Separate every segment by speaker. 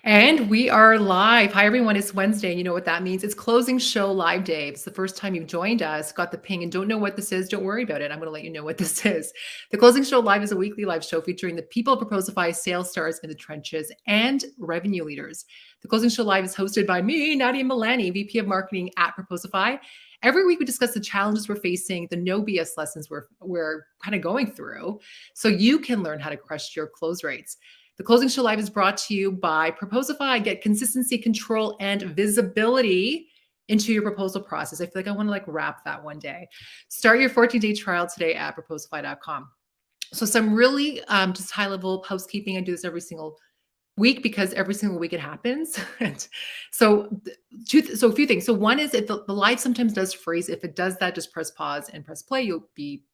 Speaker 1: And we are live. Hi, everyone. It's Wednesday. You know what that means. It's Closing Show Live Day. It's the first time you've joined us, got the ping, and don't know what this is. Don't worry about it. I'm going to let you know what this is. The Closing Show Live is a weekly live show featuring the people of Proposify, sales stars in the trenches, and revenue leaders. The Closing Show Live is hosted by me, Nadia Milani, VP of Marketing at Proposify. Every week, we discuss the challenges we're facing, the no BS lessons we're kind of going through, so you can learn how to crush your close rates. The Closing Show Live is brought to you by Proposify. Get consistency, control, and visibility into your proposal process. I feel like I want to wrap that one day. Start your 14-day trial today at proposify.com. So some really just high-level housekeeping. I do this every single week because every single week it happens. And so a few things. So one is if the live sometimes does freeze. If it does that, just press pause and press play. You'll be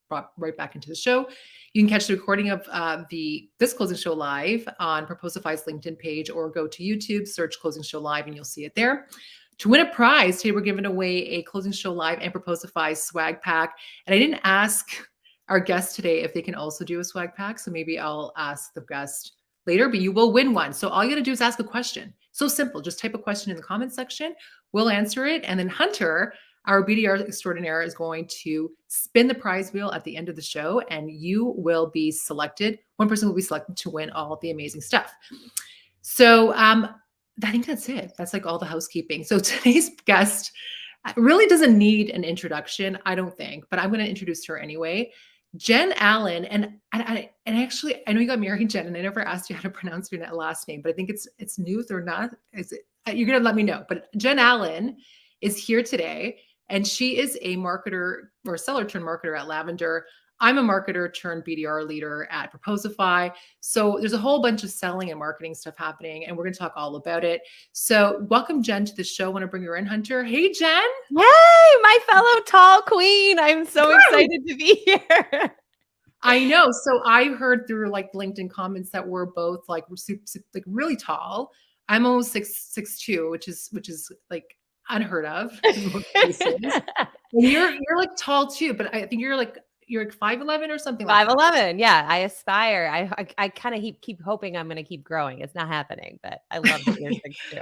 Speaker 1: brought right back into the show. You can catch the recording of this Closing Show Live on Proposify's LinkedIn page, or go to YouTube, search Closing Show Live, and you'll see it there. To win a prize, today we're giving away a Closing Show Live and Proposify swag pack. And I didn't ask our guest today if they can also do a swag pack, so maybe I'll ask the guest later, but you will win one. So all you got to do is ask a question. So simple. Just type a question in the comment section. We'll answer it. And then Hunter, our BDR extraordinaire, is going to spin the prize wheel at the end of the show, and you will be selected. One person will be selected to win all the amazing stuff. So I think that's it. That's all the housekeeping. So today's guest really doesn't need an introduction, I don't think, but I'm going to introduce her anyway. Jen Allen, and actually, I know you got married, Jen, and I never asked you how to pronounce your last name, but I think it's Knuth or not. Is it? You're going to let me know. But Jen Allen is here today, and she is a marketer or seller turned marketer at Lavender. I'm a marketer turned BDR leader at Proposify. So there's a whole bunch of selling and marketing stuff happening, and we're going to talk all about it. So welcome, Jen, to the show. I want to bring her in, Hunter. Hey, Jen.
Speaker 2: Hey, my fellow tall queen. I'm so excited to be here.
Speaker 1: I know. So I heard through LinkedIn comments that we're both really tall. I'm almost 6'2", which is unheard of in most cases. And you're tall too, but I think you're 5'11" or something like that.
Speaker 2: 5'11". Yeah, I aspire. I kind of keep hoping I'm going to keep growing. It's not happening, but I love that you're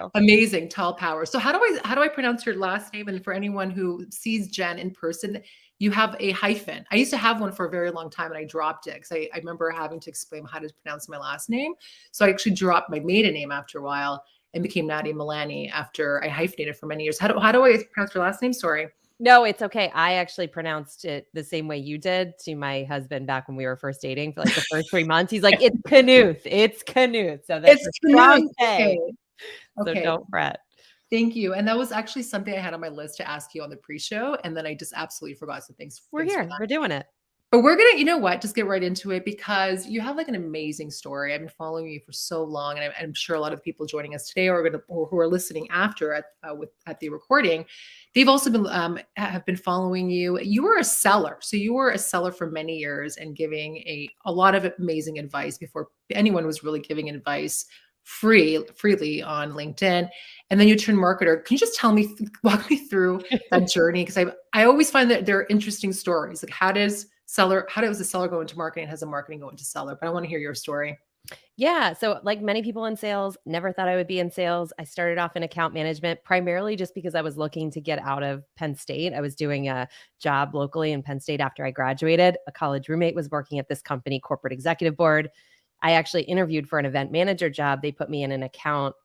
Speaker 2: 6'2".
Speaker 1: Amazing, tall power. So how do I pronounce your last name? And for anyone who sees Jen in person, you have a hyphen. I used to have one for a very long time, and I dropped it because I remember having to explain how to pronounce my last name. So I actually dropped my maiden name after a while and became Nadia Milani after I hyphenated for many years. How do I pronounce your last name? Sorry.
Speaker 2: No, it's okay. I actually pronounced it the same way you did to my husband back when we were first dating for the first 3 months. He's like, it's Knuth. It's Knuth. So that's a strong K. So don't fret.
Speaker 1: Thank you. And that was actually something I had on my list to ask you on the pre-show. And then I just absolutely forgot. So thanks.
Speaker 2: We're here. We're doing it.
Speaker 1: But we're going to, you know what, just get right into it, because you have an amazing story. I've been following you for so long, and I'm sure a lot of the people joining us today or who are listening after at the recording, they've also been have been following you. You were a seller. So you were a seller for many years and giving a lot of amazing advice before anyone was really giving advice freely on LinkedIn. And then you turned marketer. Can you just walk me through that journey? Because I always find that there are interesting stories. How does a seller go into marketing? How does a marketing go into seller? But I want to hear your story.
Speaker 2: Yeah. So like many people in sales, never thought I would be in sales. I started off in account management primarily just because I was looking to get out of Penn State. I was doing a job locally in Penn State after I graduated. A college roommate was working at this company, corporate executive board. I actually interviewed for an event manager job. They put me in an account,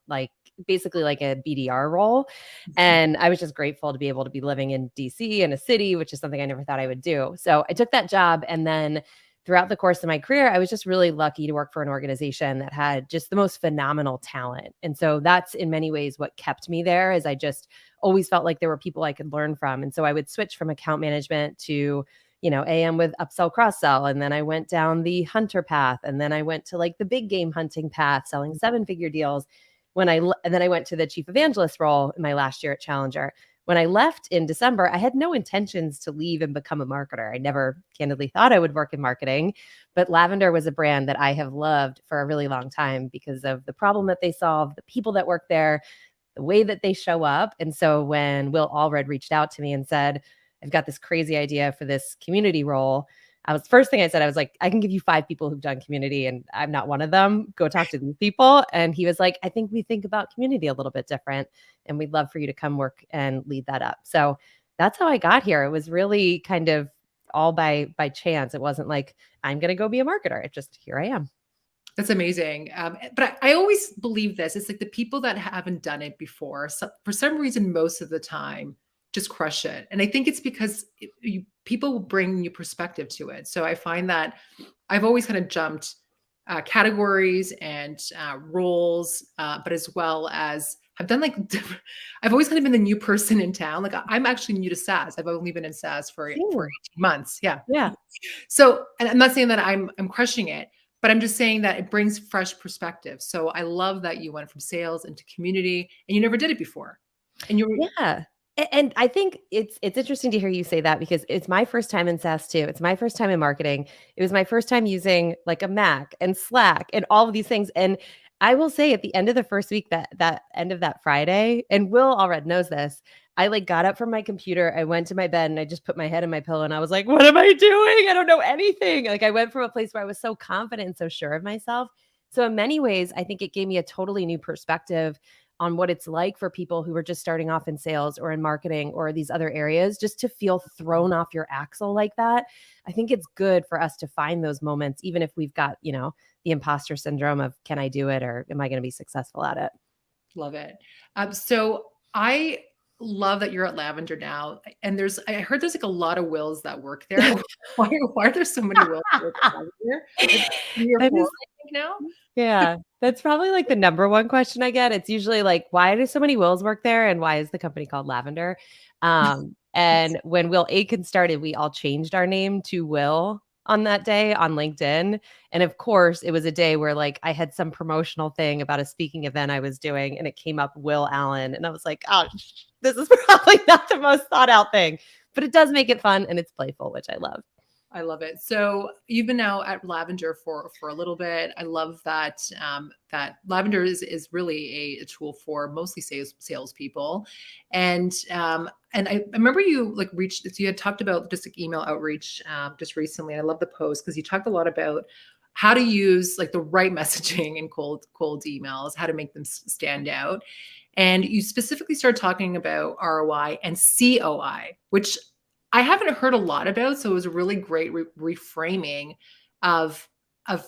Speaker 2: basically like a BDR role. And I was just grateful to be able to be living in DC in a city, which is something I never thought I would do. So I took that job. And then throughout the course of my career, I was just really lucky to work for an organization that had just the most phenomenal talent. And so that's in many ways what kept me there, is I just always felt like there were people I could learn from. And so I would switch from account management to AM with upsell, cross-sell. And then I went down the hunter path. And then I went to the big game hunting path, selling 7-figure deals. And then I went to the chief evangelist role in my last year at Challenger. When I left in December, I had no intentions to leave and become a marketer. I never candidly thought I would work in marketing, but Lavender was a brand that I have loved for a really long time because of the problem that they solve, the people that work there, the way that they show up. And so when Will Allred reached out to me and said, I've got this crazy idea for this community role, First thing I said, I was like, I can give you 5 people who've done community and I'm not one of them. Go talk to these people. And he was like, I think we think about community a little bit different and we'd love for you to come work and lead that up. So that's how I got here. It was really kind of all by chance. It wasn't like I'm going to go be a marketer. It just, here I am.
Speaker 1: That's amazing. But I always believe this. It's like the people that haven't done it before, so for some reason, most of the time, just crush it. And I think it's because people will bring new perspective to it. So I find that I've always kind of jumped categories and roles, but as well as I've done like different, I've always kind of been the new person in town. Like I'm actually new to SaaS. I've only been in SaaS for 18 months. Yeah.
Speaker 2: Yeah.
Speaker 1: So, and I'm not saying that I'm crushing it, but I'm just saying that it brings fresh perspective. So I love that you went from sales into community and you never did it before. And you were
Speaker 2: Yeah. And I think it's interesting to hear you say that because it's my first time in SaaS too. It's my first time in marketing. It was my first time using like a Mac and Slack and all of these things. And I will say at the end of the first week, that end of that Friday, and Will already knows this, I like got up from my computer, I went to my bed and I just put my head in my pillow and I was like, what am I doing? I don't know anything. Like I went from a place where I was so confident and so sure of myself. So in many ways, I think it gave me a totally new perspective on what it's like for people who are just starting off in sales or in marketing or these other areas, just to feel thrown off your axle like that. I think it's good for us to find those moments, even if we've got, the imposter syndrome of, can I do it? Or am I going to be successful at it?
Speaker 1: love it. So I love that you're at Lavender now. And I heard there's like a lot of Wills that work there. Why are there so many Wills that work at Lavender? Like 3 or
Speaker 2: That
Speaker 1: 4,
Speaker 2: is
Speaker 1: I think now.
Speaker 2: Yeah, that's probably like the number one question I get. It's usually like, why do so many Wills work there? And why is the company called Lavender? And when Will Aiken started, we all changed our name to Will on that day on LinkedIn. And of course, it was a day where like I had some promotional thing about a speaking event I was doing and it came up Will Allen. And I was like, oh, this is probably not the most thought out thing, but it does make it fun and it's playful, which I love.
Speaker 1: I love it. So you've been now at Lavender for a little bit. I love that that Lavender is really a tool for mostly salespeople, and I remember you like reached. So you had talked about just like email outreach just recently. And I love the post because you talked a lot about how to use like the right messaging in cold emails, how to make them stand out, and you specifically started talking about ROI and COI, which I haven't heard a lot about, so it was a really great reframing of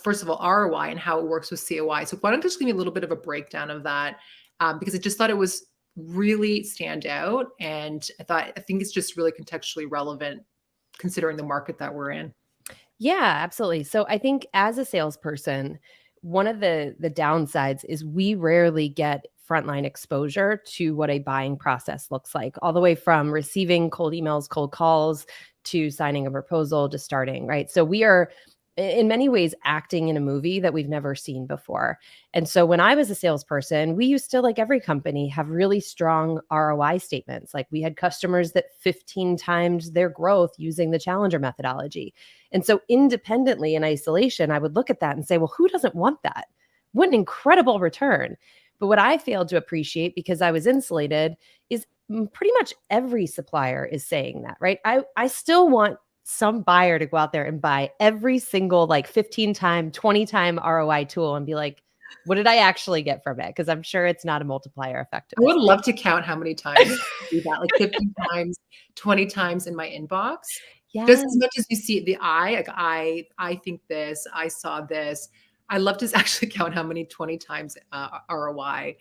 Speaker 1: first of all ROI and how it works with COI. So why don't you just give me a little bit of a breakdown of that? Because I just thought it was really stand out, and I think it's just really contextually relevant considering the market that we're in.
Speaker 2: Yeah, absolutely. So I think as a salesperson, one of the downsides is we rarely get frontline exposure to what a buying process looks like, all the way from receiving cold emails, cold calls, to signing a proposal, to starting, right? So we are in many ways acting in a movie that we've never seen before. And so when I was a salesperson, we used to, like every company, have really strong ROI statements. Like we had customers that 15 times their growth using the challenger methodology. And so independently in isolation, I would look at that and say, well, who doesn't want that? What an incredible return. But what I failed to appreciate because I was insulated is pretty much every supplier is saying that, right? I still want some buyer to go out there and buy every single like 15 time, 20 time ROI tool and be like, what did I actually get from it? Because I'm sure it's not a multiplier effect.
Speaker 1: I would love to count how many times you do that, like 50 times, 20 times in my inbox. Just
Speaker 2: Yeah.
Speaker 1: as much as you see the like I think this, I saw this. I love to actually count how many 20 times ROI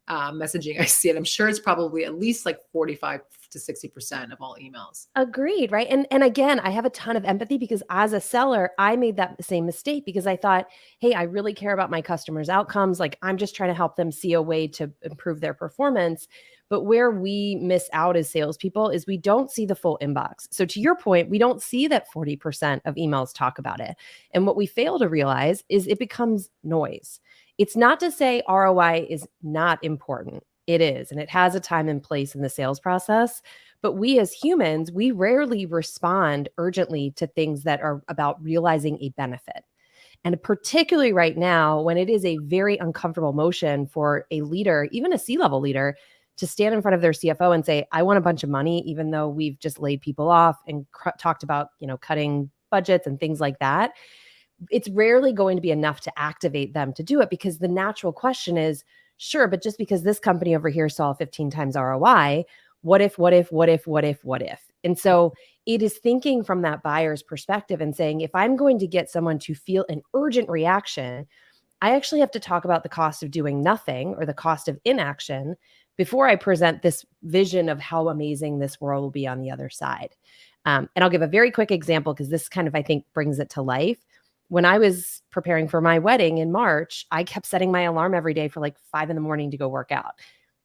Speaker 1: messaging I see. And I'm sure it's probably at least like 45 to 60% of all emails.
Speaker 2: Agreed, right? And again, I have a ton of empathy because as a seller, I made that same mistake because I thought, hey, I really care about my customers' outcomes. Like I'm just trying to help them see a way to improve their performance. But where we miss out as salespeople is we don't see the full inbox. So to your point, we don't see that 40% of emails talk about it. And what we fail to realize is it becomes noise. It's not to say ROI is not important. It is, and it has a time and place in the sales process. But we as humans, we rarely respond urgently to things that are about realizing a benefit. And particularly right now, when it is a very uncomfortable motion for a leader, even a C-level leader, to stand in front of their CFO and say, I want a bunch of money, even though we've just laid people off and talked about, cutting budgets and things like that, it's rarely going to be enough to activate them to do it, because the natural question is, sure, but just because this company over here saw 15 times ROI, what if, what if, what if, what if, what if? And so it is thinking from that buyer's perspective and saying, if I'm going to get someone to feel an urgent reaction, I actually have to talk about the cost of doing nothing or the cost of inaction before I present this vision of how amazing this world will be on the other side. And I'll give a very quick example, because this kind of, I think, brings it to life. When I was preparing for my wedding in March, I kept setting my alarm every day for like 5 a.m. to go work out.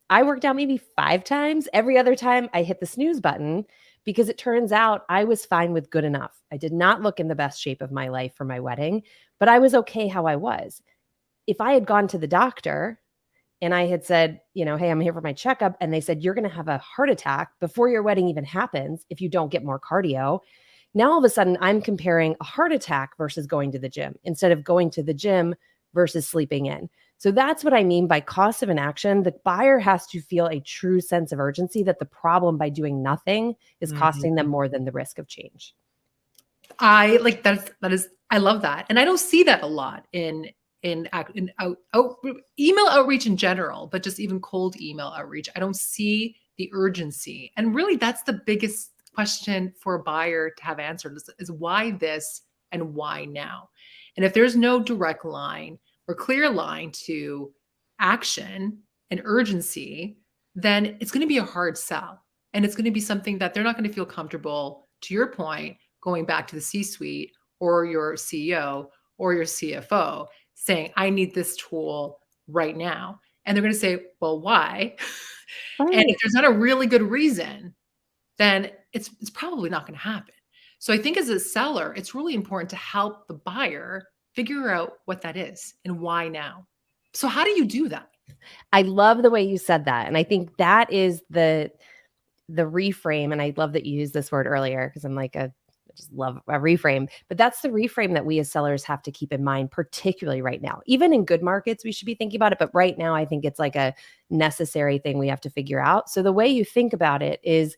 Speaker 2: I worked out maybe 5 times. Every other time I hit the snooze button, because it turns out I was fine with good enough. I did not look in the best shape of my life for my wedding, but I was okay how I was. If I had gone to the doctor and I had said, hey, I'm here for my checkup, and they said, you're going to have a heart attack before your wedding even happens if you don't get more cardio. Now, all of a sudden, I'm comparing a heart attack versus going to the gym, instead of going to the gym versus sleeping in. So that's what I mean by cost of inaction. The buyer has to feel a true sense of urgency that the problem by doing nothing is costing them more than the risk of change.
Speaker 1: I like I love that. And I don't see that a lot in email outreach in general, but just even cold email outreach. I don't see the urgency. And really, that's the biggest question for a buyer to have answered is why this and why now? And if there's no direct line or clear line to action and urgency, then it's going to be a hard sell. And it's going to be something that they're not going to feel comfortable, to your point, going back to the C-suite or your CEO or your CFO saying, I need this tool right now. And they're going to say, well, why?
Speaker 2: Right.
Speaker 1: And if there's not a really good reason, then it's probably not going to happen. So I think as a seller, it's really important to help the buyer figure out what that is and why now. So how do you do that?
Speaker 2: I love the way you said that. And I think that is the reframe. And I love that you used this word earlier, because I'm like, I just love a reframe. But that's the reframe that we as sellers have to keep in mind, particularly right now. Even in good markets, we should be thinking about it. But right now, I think it's like a necessary thing we have to figure out. So the way you think about it is,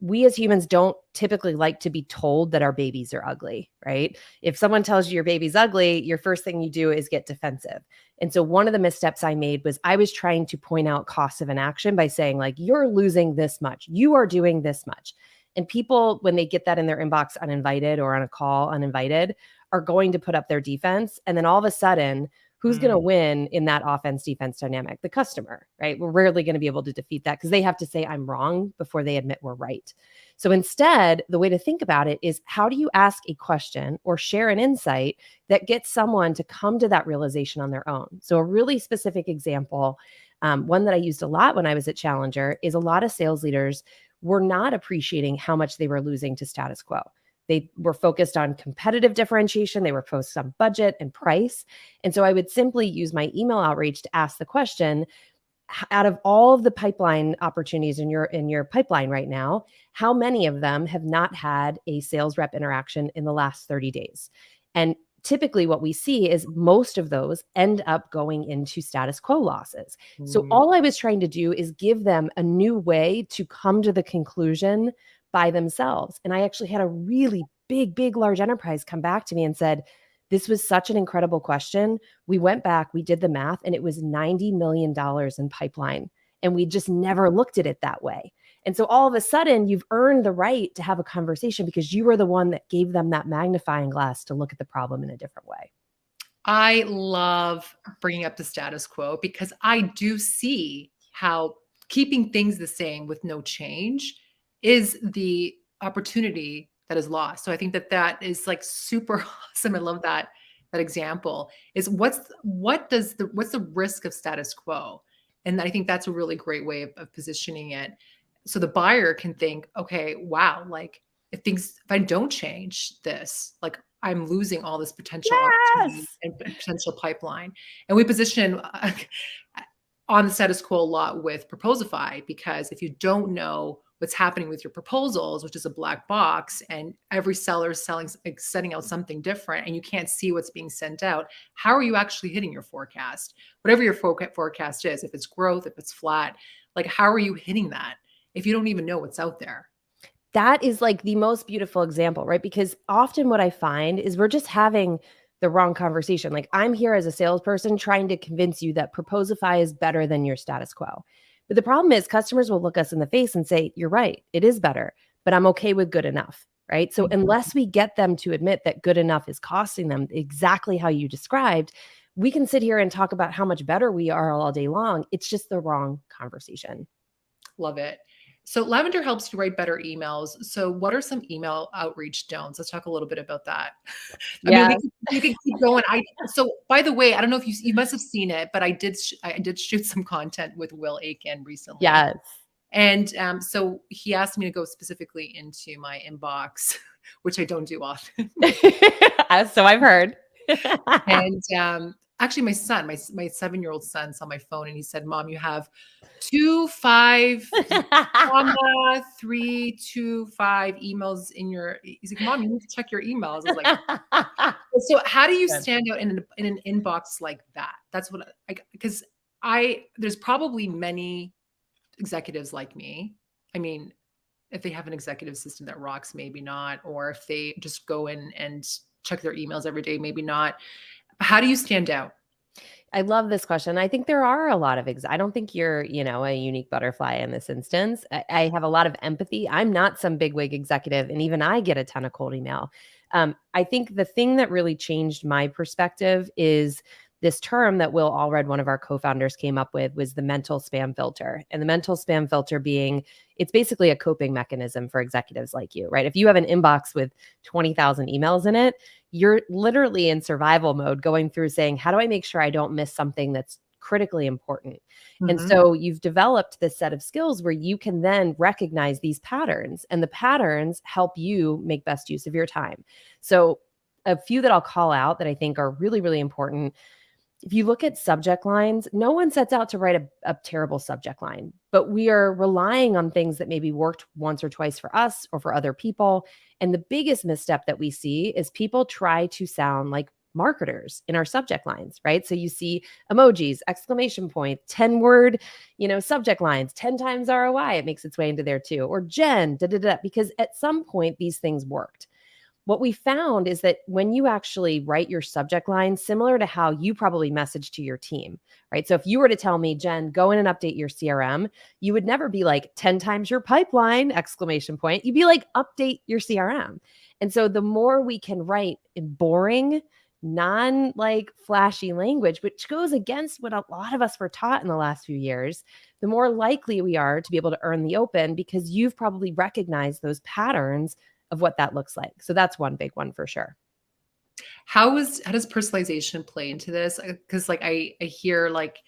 Speaker 2: we as humans don't typically like to be told that our babies are ugly, right? If someone tells you your baby's ugly, your first thing you do is get defensive. And so one of the missteps I made was I was trying to point out costs of inaction by saying, like, you're losing this much, you are doing this much. And people, when they get that in their inbox uninvited or on a call uninvited, are going to put up their defense. And then all of a sudden, who's going to win in that offense-defense dynamic? The customer, right? We're rarely going to be able to defeat that, because they have to say, I'm wrong, before they admit we're right. So instead, the way to think about it is, how do you ask a question or share an insight that gets someone to come to that realization on their own? So a really specific example, one that I used a lot when I was at Challenger, is a lot of sales leaders were not appreciating how much they were losing to status quo. They were focused on competitive differentiation. They were focused on budget and price. And so I would simply use my email outreach to ask the question, out of all of the pipeline opportunities in your pipeline right now, how many of them have not had a sales rep interaction in the last 30 days? And typically what we see is most of those end up going into status quo losses. So all I was trying to do is give them a new way to come to the conclusion by themselves. And I actually had a really big, large enterprise come back to me and said, this was such an incredible question. We went back, we did the math, and it was $90 million in pipeline. And we just never looked at it that way. And so all of a sudden, you've earned the right to have a conversation, because you were the one that gave them that magnifying glass to look at the problem in a different way.
Speaker 1: I love bringing up the status quo, because I do see how keeping things the same with no change is the opportunity that is lost. So I think that is like super awesome. I love that example. Is what's the risk of status quo? And I think that's a really great way of positioning it. So the buyer can think, okay, wow, like if I don't change this, like I'm losing all this potential opportunity and potential pipeline. And we position on the status quo a lot with Proposify, because if you don't know what's happening with your proposals, which is a black box, and every seller is sending out something different, and you can't see what's being sent out, how are you actually hitting your forecast? Whatever your forecast is, if it's growth, if it's flat, like how are you hitting that if you don't even know what's out there?
Speaker 2: That is like the most beautiful example, right? Because often what I find is we're just having the wrong conversation. Like I'm here as a salesperson trying to convince you that Proposify is better than your status quo. But the problem is customers will look us in the face and say, "You're right, it is better, but I'm okay with good enough." Right? So
Speaker 1: Mhm.
Speaker 2: unless we get them to admit that good enough is costing them exactly how you described, we can sit here and talk about how much better we are all day long. It's just the wrong conversation.
Speaker 1: Love it. So lavender helps you write better emails. So what are some email outreach don'ts? Let's talk a little bit about that. I mean,
Speaker 2: Yeah.
Speaker 1: we could keep going. So by the way, I don't know if you must have seen it, but I did shoot some content with Will Aiken recently.
Speaker 2: Yes.
Speaker 1: And so he asked me to go specifically into my inbox, which I don't do often.
Speaker 2: So I've heard.
Speaker 1: And actually, my son, my 7-year-old son, saw my phone and he said, "Mom, you have 2 5 comma 325 emails in your." He's like, "Mom, you need to check your emails." I was like, "So how do you
Speaker 2: Good.
Speaker 1: stand out in an inbox like that?" That's what I because I there's probably many executives like me. I mean, if they have an executive system that rocks, maybe not, or if they just go in and check their emails every day, maybe not. How do you stand out?
Speaker 2: I love this question. I think there are a lot of I don't think you're, a unique butterfly in this instance. I have a lot of empathy. I'm not some bigwig executive, and even I get a ton of cold email. I think the thing that really changed my perspective is this term that Will Allred, one of our co-founders, came up with was the mental spam filter. And the mental spam filter being it's basically a coping mechanism for executives like you, right? If you have an inbox with 20,000 emails in it, you're literally in survival mode going through saying, how do I make sure I don't miss something that's critically important? And
Speaker 1: Mhm.
Speaker 2: so you've developed this set of skills where you can then recognize these patterns, and the patterns help you make best use of your time. So a few that I'll call out that I think are really, really important. If you look at subject lines, no one sets out to write a terrible subject line, but we are relying on things that maybe worked once or twice for us or for other people. And the biggest misstep that we see is people try to sound like marketers in our subject lines, right? So you see emojis, exclamation point, 10 word, subject lines, 10 times ROI. It makes its way into there too. Or Jen, da da da, because at some point these things worked. What we found is that when you actually write your subject line, similar to how you probably message to your team, right? So if you were to tell me, Jen, go in and update your CRM, you would never be like 10 times your pipeline, exclamation point. You'd be like, update your CRM. And so the more we can write in boring, non like flashy language, which goes against what a lot of us were taught in the last few years, the more likely we are to be able to earn the open because you've probably recognized those patterns of what that looks like. So that's one big one for sure.
Speaker 1: How does personalization play into this? Because like I hear like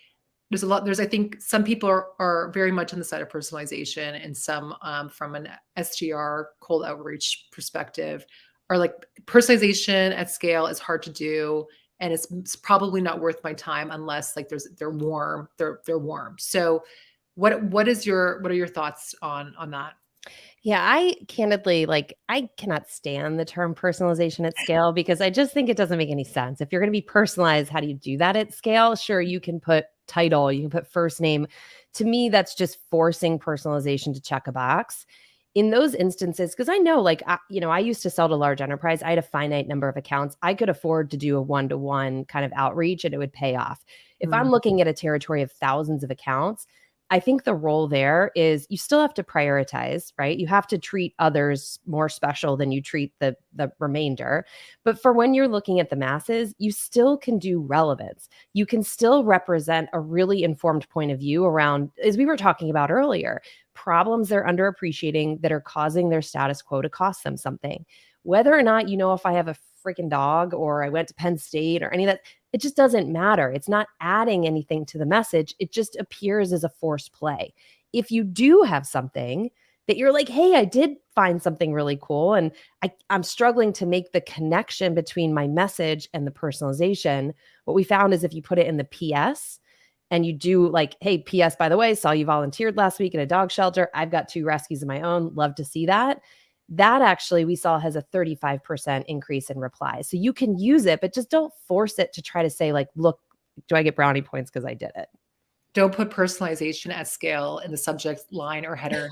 Speaker 1: there's a lot there's I think some people are very much on the side of personalization and some from an SGR cold outreach perspective are like personalization at scale is hard to do and it's probably not worth my time unless like they're warm. So what are your thoughts on that?
Speaker 2: Yeah, I candidly I cannot stand the term personalization at scale because I just think it doesn't make any sense. If you're going to be personalized, how do you do that at scale? Sure, you can put title, you can put first name. To me, that's just forcing personalization to check a box. In those instances, because I know, I used to sell to large enterprise. I had a finite number of accounts. I could afford to do a one-to-one kind of outreach and it would pay off. If I'm
Speaker 1: Mm.
Speaker 2: looking at a territory of thousands of accounts, I think the role there is you still have to prioritize, right? You have to treat others more special than you treat the remainder. But for when you're looking at the masses, you still can do relevance. You can still represent a really informed point of view around, as we were talking about earlier, problems they're underappreciating that are causing their status quo to cost them something. Whether or not if I have a freaking dog or I went to Penn State or any of that, it just doesn't matter. It's not adding anything to the message. It just appears as a forced play. If you do have something that you're like, hey, I did find something really cool, and I'm struggling to make the connection between my message and the personalization, what we found is if you put it in the PS and you do like, hey, PS, by the way, saw you volunteered last week in a dog shelter. I've got 2 rescues of my own. Love to see that. That actually we saw has a 35% increase in replies. So you can use it, but just don't force it to try to say like, look, do I get brownie points because I did it?
Speaker 1: Don't put personalization at scale in the subject line or header.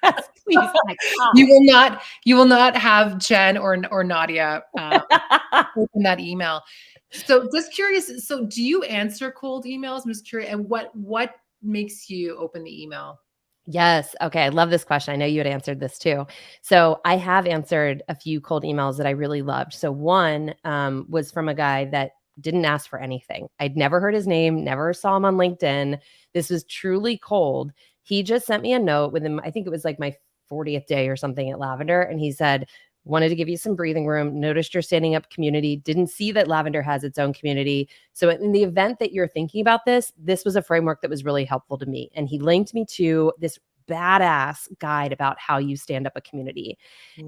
Speaker 2: Yes. Please, my
Speaker 1: You will not have Jen or Nadia open that email. So just curious. So do you answer cold emails? I'm just curious. And what makes you open the email?
Speaker 2: Yes. Okay. I love this question. I know you had answered this too. So I have answered a few cold emails that I really loved. So one was from a guy that didn't ask for anything. I'd never heard his name, never saw him on LinkedIn. This was truly cold. He just sent me a note with him. I think it was like my 40th day or something at Lavender. And he said, wanted to give you some breathing room. Noticed you're standing up community. Didn't see that Lavender has its own community. So in the event that you're thinking about this, this was a framework that was really helpful to me. And he linked me to this badass guide about how you stand up a community.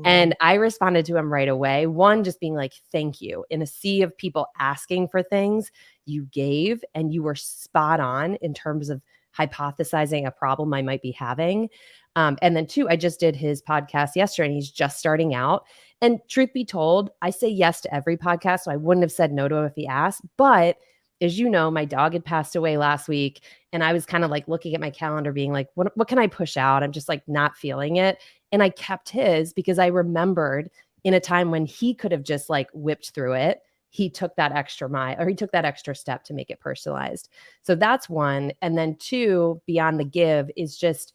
Speaker 2: And I responded to him right away. One, just being like, thank you. In a sea of people asking for things, you gave and you were spot on in terms of hypothesizing a problem I might be having. And then two, I just did his podcast yesterday and he's just starting out. And truth be told, I say yes to every podcast. So I wouldn't have said no to him if he asked. But as you know, my dog had passed away last week. And I was kind of like looking at my calendar being like, what can I push out? I'm just like not feeling it. And I kept his because I remembered in a time when he could have just like whipped through it, he took that extra mile or he took that extra step to make it personalized. So that's one. And then two, beyond the give is just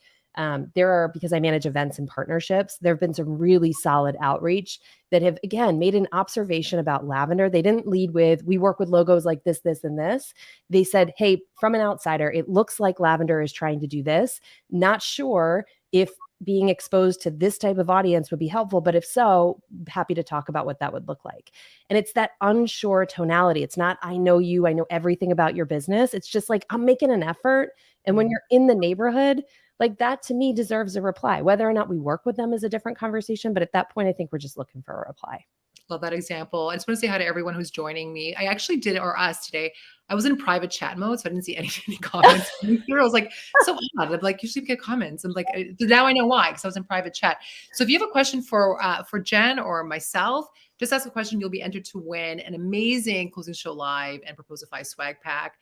Speaker 2: there are, because I manage events and partnerships, there have been some really solid outreach that have, again, made an observation about Lavender. They didn't lead with, we work with logos like this, this, and this. They said, hey, from an outsider, it looks like Lavender is trying to do this. Not sure if being exposed to this type of audience would be helpful, but if so, happy to talk about what that would look like. And it's that unsure tonality. It's not, I know you, I know everything about your business. It's just like, I'm making an effort. And when you're in the neighborhood, like that to me deserves a reply. Whether or not we work with them is a different conversation. But at that point, I think we're just looking for a reply.
Speaker 1: Love that example. I just want to say hi to everyone who's joining me. I actually did, or us today. I was in private chat mode, so I didn't see any comments coming through. I was like, so odd. I'm like, usually we get comments. I'm like, now I know why, because I was in private chat. So if you have a question for Jen or myself, just ask a question. You'll be entered to win an amazing Closing Show Live and Proposify swag pack.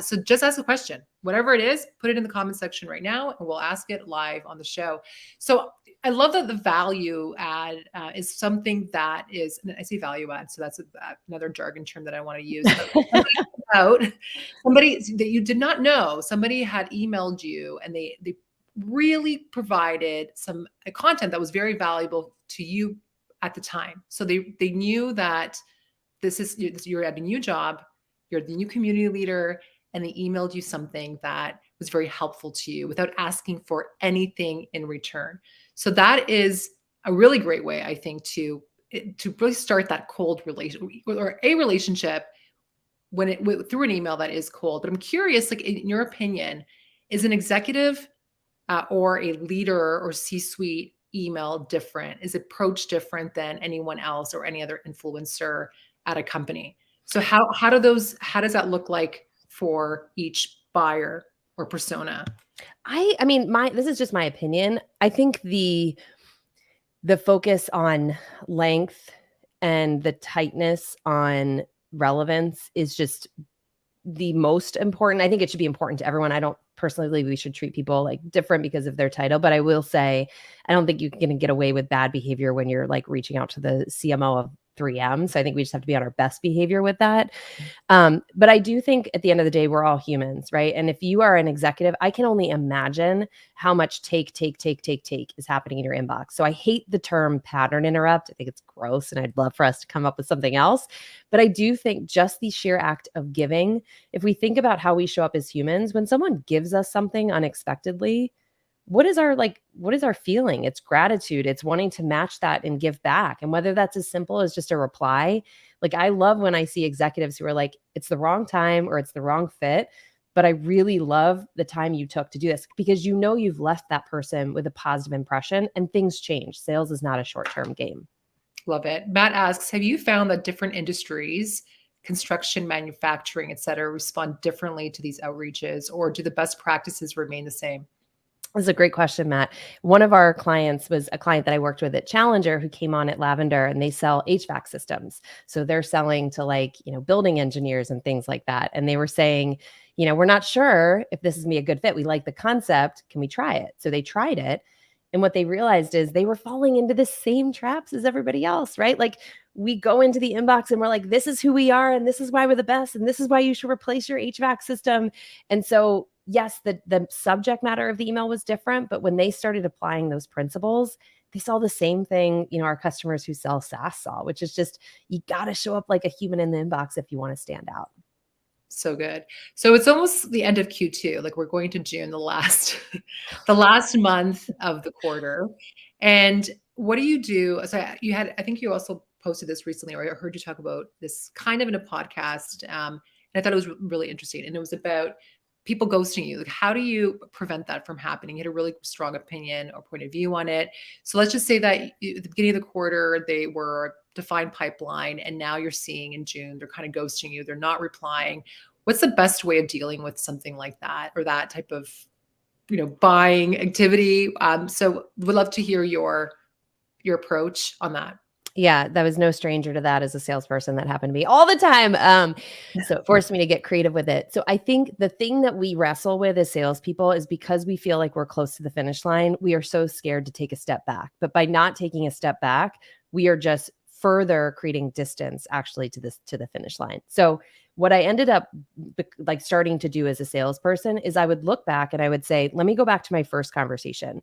Speaker 1: So just ask a question, whatever it is, put it in the comment section right now, and we'll ask it live on the show. So I love that the value add is something that is, and I say value add, so that's another jargon term that I want to use. About somebody that you did not know, somebody had emailed you and they really provided some content that was very valuable to you at the time. So they knew that you're at a new job, you're the new community leader, and they emailed you something that was very helpful to you without asking for anything in return. So that is a really great way, I think, to really start that cold relation or a relationship through an email that is cold. But I'm curious, like in your opinion, is an executive or a leader or C-suite email different? Is approach different than anyone else or any other influencer at a company? So how does that look like for each buyer or persona?
Speaker 2: I mean, this is just my opinion. I think the focus on length and the tightness on relevance is just the most important. I think it should be important to everyone. I don't personally believe we should treat people like different because of their title, but I will say, I don't think you can get away with bad behavior when you're like reaching out to the CMO of 3M. So I think we just have to be on our best behavior with that. But I do think at the end of the day, we're all humans, right? And if you are an executive, I can only imagine how much take is happening in your inbox. So I hate the term pattern interrupt. I think it's gross and I'd love for us to come up with something else. But I do think just the sheer act of giving, if we think about how we show up as humans, when someone gives us something unexpectedly, what is our feeling? It's gratitude. It's wanting to match that and give back. And whether that's as simple as just a reply, like I love when I see executives who are like, it's the wrong time or it's the wrong fit, but I really love the time you took to do this because you know you've left that person with a positive impression and things change. Sales is not a short-term game.
Speaker 1: Love it. Matt asks, have you found that different industries, construction, manufacturing, et cetera, respond differently to these outreaches, or do the best practices remain the same?
Speaker 2: That's a great question, Matt. One of our clients was a client that I worked with at Challenger who came on at Lavender, and they sell HVAC systems. So they're selling to building engineers and things like that. And they were saying, we're not sure if this is going to be a good fit. We like the concept. Can we try it? So they tried it. And what they realized is they were falling into the same traps as everybody else, right? Like we go into the inbox and we're like, this is who we are, and this is why we're the best, and this is why you should replace your HVAC system. And so, yes, the subject matter of the email was different, but when they started applying those principles, they saw the same thing, our customers who sell SaaS saw, which is just you got to show up like a human in the inbox if you want to stand out.
Speaker 1: So good. So it's almost the end of Q2. Like we're going to June, the last the last month of the quarter. And what do you do? So I think you also posted this recently, or I heard you talk about this kind of in a podcast. And I thought it was really interesting. And it was about people ghosting you. Like, how do you prevent that from happening? You had a really strong opinion or point of view on it. So let's just say that at the beginning of the quarter, they were defined pipeline, and now you're seeing in June, they're kind of ghosting you. They're not replying. What's the best way of dealing with something like that, or that type of, buying activity? So would love to hear your approach on that.
Speaker 2: Yeah, that was no stranger to that as a salesperson. That happened to me all the time. So it forced me to get creative with it. So I think the thing that we wrestle with as salespeople is because we feel like we're close to the finish line, we are so scared to take a step back. But by not taking a step back, we are just further creating distance actually to the finish line. So what I ended up like starting to do as a salesperson is I would look back and I would say, let me go back to my first conversation.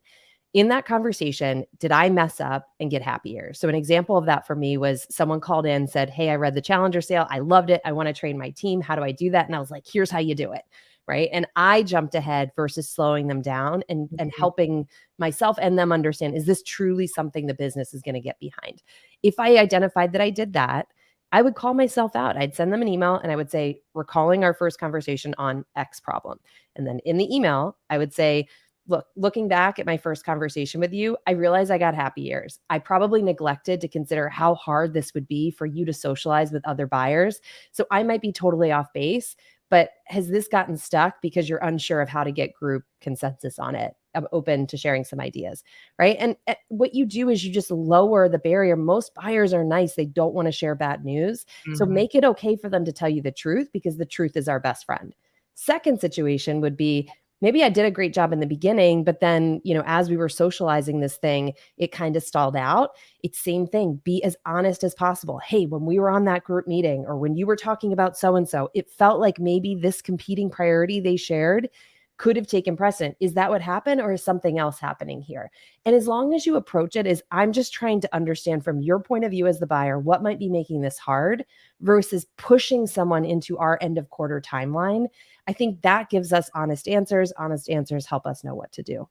Speaker 2: In that conversation, did I mess up and get happier? So an example of that for me was someone called in, said, hey, I read the Challenger sale. I loved it. I want to train my team. How do I do that? And I was like, here's how you do it. Right. And I jumped ahead versus slowing them down and helping myself and them understand, is this truly something the business is going to get behind? If I identified that I did that, I would call myself out. I'd send them an email and I would say, recalling our first conversation on X problem. And then in the email, I would say, look, looking back at my first conversation with you, I realized I got happy ears. I probably neglected to consider how hard this would be for you to socialize with other buyers. So I might be totally off base, but has this gotten stuck because you're unsure of how to get group consensus on it? I'm open to sharing some ideas, right? And what you do is you just lower the barrier. Most buyers are nice. They don't want to share bad news. So make it okay for them to tell you the truth, because the truth is our best friend. Second situation would be, maybe I did a great job in the beginning, but then, as we were socializing this thing, it kind of stalled out. It's same thing. Be as honest as possible. Hey, when we were on that group meeting, or when you were talking about so-and-so, it felt like maybe this competing priority they shared could have taken precedent. Is that what happened, or is something else happening here? And as long as you approach it as, I'm just trying to understand from your point of view as the buyer, what might be making this hard, versus pushing someone into our end of quarter timeline, I think that gives us honest answers. Honest answers help us know what to do.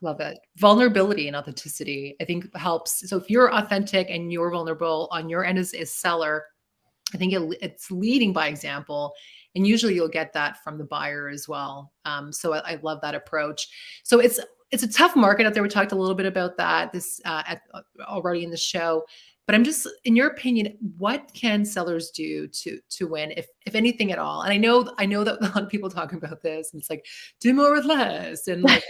Speaker 1: Love it. Vulnerability and authenticity, I think, helps. So if you're authentic and you're vulnerable on your end as a seller, I think it's leading by example. And usually you'll get that from the buyer as well. So I love that approach. So it's a tough market out there. We talked a little bit about that already in the show. But I'm just, in your opinion, what can sellers do to win, if anything at all? And I know that a lot of people talk about this, and it's like, do more with less, and like,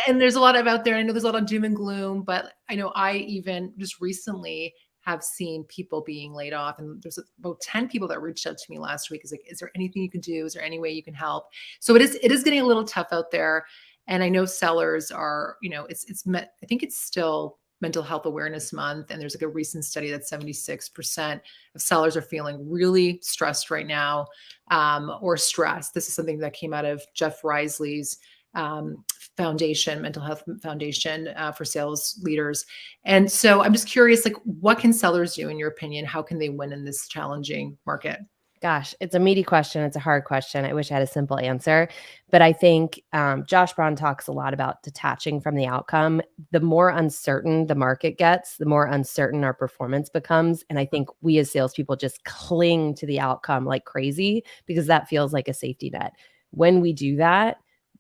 Speaker 1: and there's a lot of out there. I know there's a lot of doom and gloom, but I know I even just recently have seen people being laid off, and there's about 10 people that reached out to me last week. Is like, is there anything you can do? Is there any way you can help? So it is getting a little tough out there. And I know sellers are, I think it's still Mental Health Awareness Month. And there's like a recent study that 76% of sellers are feeling really stressed right now, or stressed. This is something that came out of Jeff Risley's foundation, Mental Health Foundation, for sales leaders. And so I'm just curious, like, what can sellers do in your opinion? How can they win in this challenging market?
Speaker 2: Gosh, it's a meaty question. It's a hard question. I wish I had a simple answer. But I think Josh Braun talks a lot about detaching from the outcome. The more uncertain the market gets, the more uncertain our performance becomes. And I think we as salespeople just cling to the outcome like crazy, because that feels like a safety net. When we do that,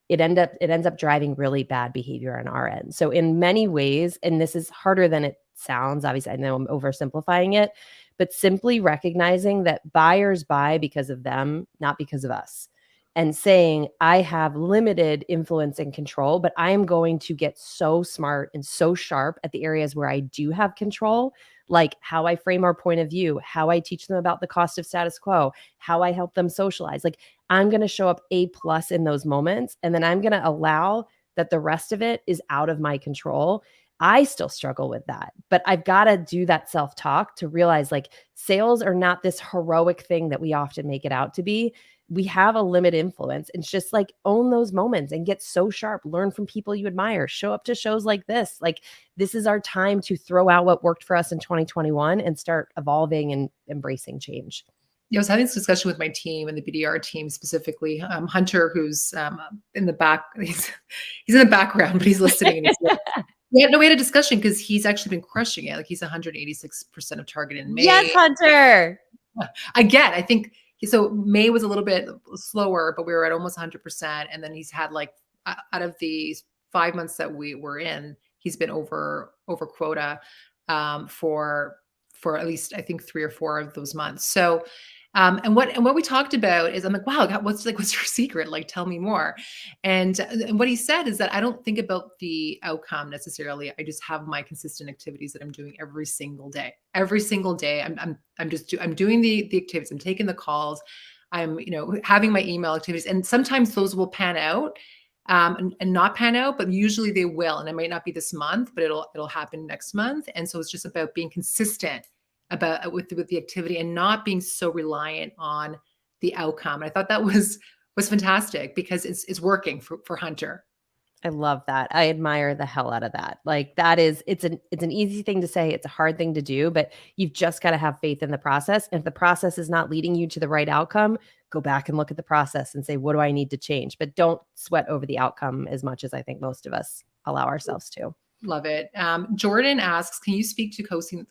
Speaker 2: it ends up driving really bad behavior on our end. So in many ways, and this is harder than it sounds, obviously I know I'm oversimplifying it, but simply recognizing that buyers buy because of them, not because of us. And saying, I have limited influence and control, but I am going to get so smart and so sharp at the areas where I do have control, like how I frame our point of view, how I teach them about the cost of status quo, how I help them socialize. Like, I'm going to show up A+ in those moments, and then I'm going to allow that the rest of it is out of my control. I still struggle with that, but I've got to do that self-talk to realize like sales are not this heroic thing that we often make it out to be. We have a limited influence. It's just like own those moments and get so sharp, learn from people you admire, show up to shows like this. Like this is our time to throw out what worked for us in 2021 and start evolving and embracing change.
Speaker 1: I was having this discussion with my team and the BDR team specifically. Hunter, who's in the back, he's in the background, but he's listening. And he's like, we had a discussion because he's actually been crushing it. Like he's 186% of target in May.
Speaker 2: Yes, Hunter.
Speaker 1: Again, I think so. May was a little bit slower, but we were at almost 100%. And then he's had like out of the 5 months that we were in, he's been over quota for at least I think 3 or 4 of those months. So. And what we talked about is I'm like, wow, God, what's your secret? Like, tell me more. And what he said is that I don't think about the outcome necessarily. I just have my consistent activities that I'm doing every single day. Every single day, I'm doing the activities. I'm taking the calls. I'm having my email activities, and sometimes those will pan out. And not pan out, but usually they will. And it might not be this month, but it'll happen next month. And so it's just about being consistent about with the activity and not being so reliant on the outcome. And I thought that was fantastic because it's working for Hunter.
Speaker 2: I love that. I admire the hell out of that. Like that is, it's an easy thing to say. It's a hard thing to do, but you've just got to have faith in the process. And if the process is not leading you to the right outcome, go back and look at the process and say, what do I need to change? But don't sweat over the outcome as much as I think most of us allow ourselves to.
Speaker 1: Love it. Jordan asks, can you speak to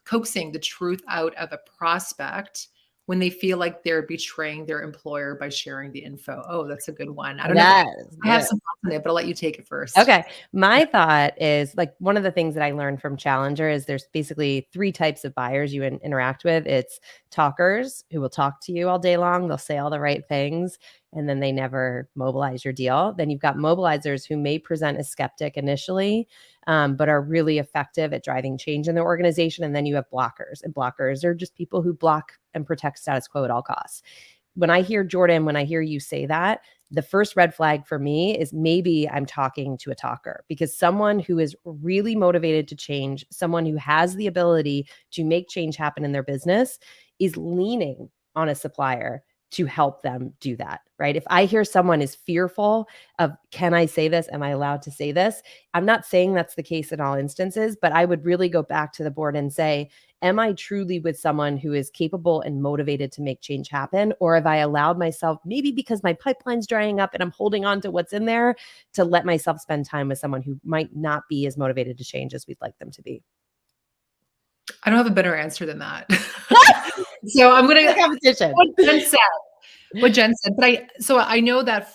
Speaker 1: coaxing the truth out of a prospect when they feel like they're betraying their employer by sharing the info? Oh, that's a good one. I don't know. I have some thoughts on it, but I'll let you take it first.
Speaker 2: Okay. My thought is like one of the things that I learned from Challenger is there's basically 3 types of buyers you interact with. It's talkers who will talk to you all day long. They'll say all the right things, and then they never mobilize your deal. Then you've got mobilizers who may present as skeptic initially, but are really effective at driving change in their organization. And then you have blockers, and blockers are just people who block and protect status quo at all costs. When I hear Jordan, when I hear you say that, the first red flag for me is maybe I'm talking to a talker, because someone who is really motivated to change, someone who has the ability to make change happen in their business is leaning on a supplier to help them do that, right? If I hear someone is fearful of, can I say this? Am I allowed to say this? I'm not saying that's the case in all instances, but I would really go back to the board and say, am I truly with someone who is capable and motivated to make change happen? Or have I allowed myself, maybe because my pipeline's drying up and I'm holding on to what's in there, to let myself spend time with someone who might not be as motivated to change as we'd like them to be?
Speaker 1: I don't have a better answer than that. So I'm going to
Speaker 2: competition.
Speaker 1: What Jen said, but I know that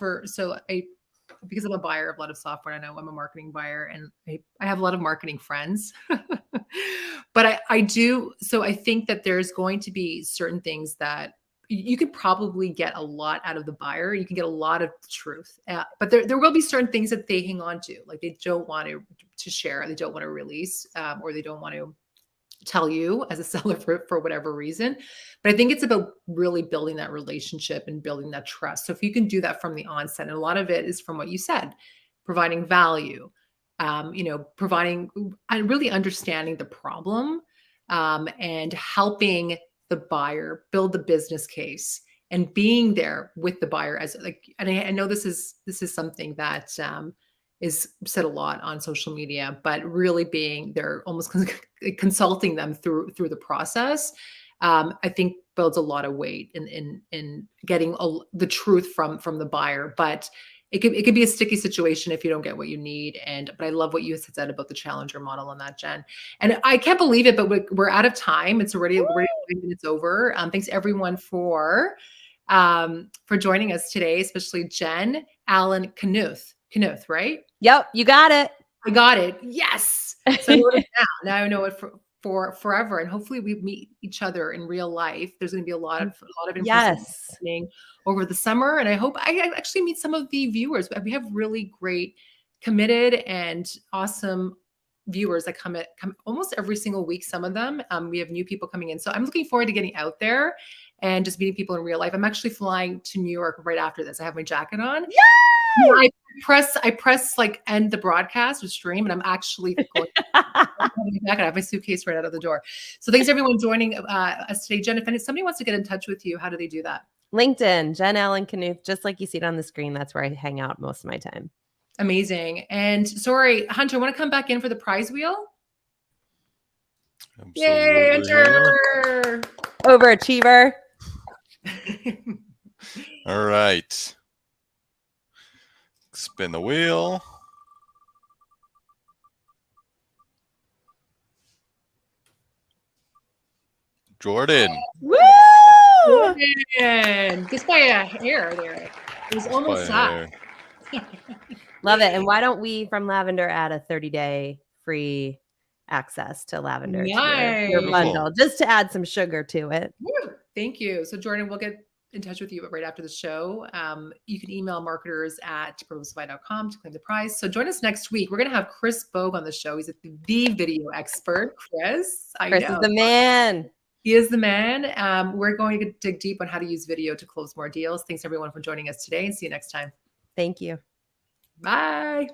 Speaker 1: because I'm a buyer of a lot of software, I know I'm a marketing buyer, and I have a lot of marketing friends, but I do. So I think that there's going to be certain things that you could probably get a lot out of the buyer. You can get a lot of truth, but there will be certain things that they hang on to, like they don't want to share, they don't want to release, or they don't want to tell you as a seller for whatever reason. But I think it's about really building that relationship and building that trust. So if you can do that from the onset, and a lot of it is from what you said, providing value, providing and really understanding the problem, and helping the buyer build the business case and being there with the buyer as and I know this is something that is said a lot on social media, but really being there, almost consulting them through the process, I think builds a lot of weight in getting the truth from the buyer. But it could be a sticky situation if you don't get what you need. But I love what you said about the challenger model on that, Jen. And I can't believe it, but we're out of time. It's already 5 minutes over. Thanks everyone for joining us today, especially Jen. Allen-Knuth, right?
Speaker 2: Yep, you got it.
Speaker 1: I got it. Yes. So I wrote it down. Now I know it for forever, and hopefully we meet each other in real life. There's going to be a lot of information happening over the summer, and I hope I actually meet some of the viewers. We have really great, committed, and awesome viewers that come almost every single week. Some of them, we have new people coming in, so I'm looking forward to getting out there and just meeting people in real life. I'm actually flying to New York right after this. I have my jacket on.
Speaker 2: Yay!
Speaker 1: I press like end the broadcast or stream, and I'm actually going back. I have my suitcase right out of the door. So thanks everyone joining us today. Jen, if somebody wants to get in touch with you, how do they do that?
Speaker 2: LinkedIn, Jen Allen-Knuth, just like you see it on the screen. That's where I hang out most of my time.
Speaker 1: Amazing. And sorry, Hunter, want to come back in for the prize wheel?
Speaker 3: Absolutely.
Speaker 1: Yay, Hunter!
Speaker 2: Overachiever.
Speaker 3: All right. Spin the wheel. Jordan.
Speaker 2: Woo!
Speaker 1: Jordan! Just by a hair there. It was almost that.
Speaker 2: Love it. And why don't we from Lavender add a 30-day free access to Lavender to your bundle, just to add some sugar to it.
Speaker 1: Woo! Thank you. So Jordan, we'll get in touch with you right after the show. You can email marketers@proposify.com to claim the prize. So join us next week. We're going to have Chris Bogue on the show. He's the video expert. Chris
Speaker 2: is the man.
Speaker 1: He is the man. We're going to dig deep on how to use video to close more deals. Thanks everyone for joining us today, and see you next time.
Speaker 2: Thank you.
Speaker 1: Bye.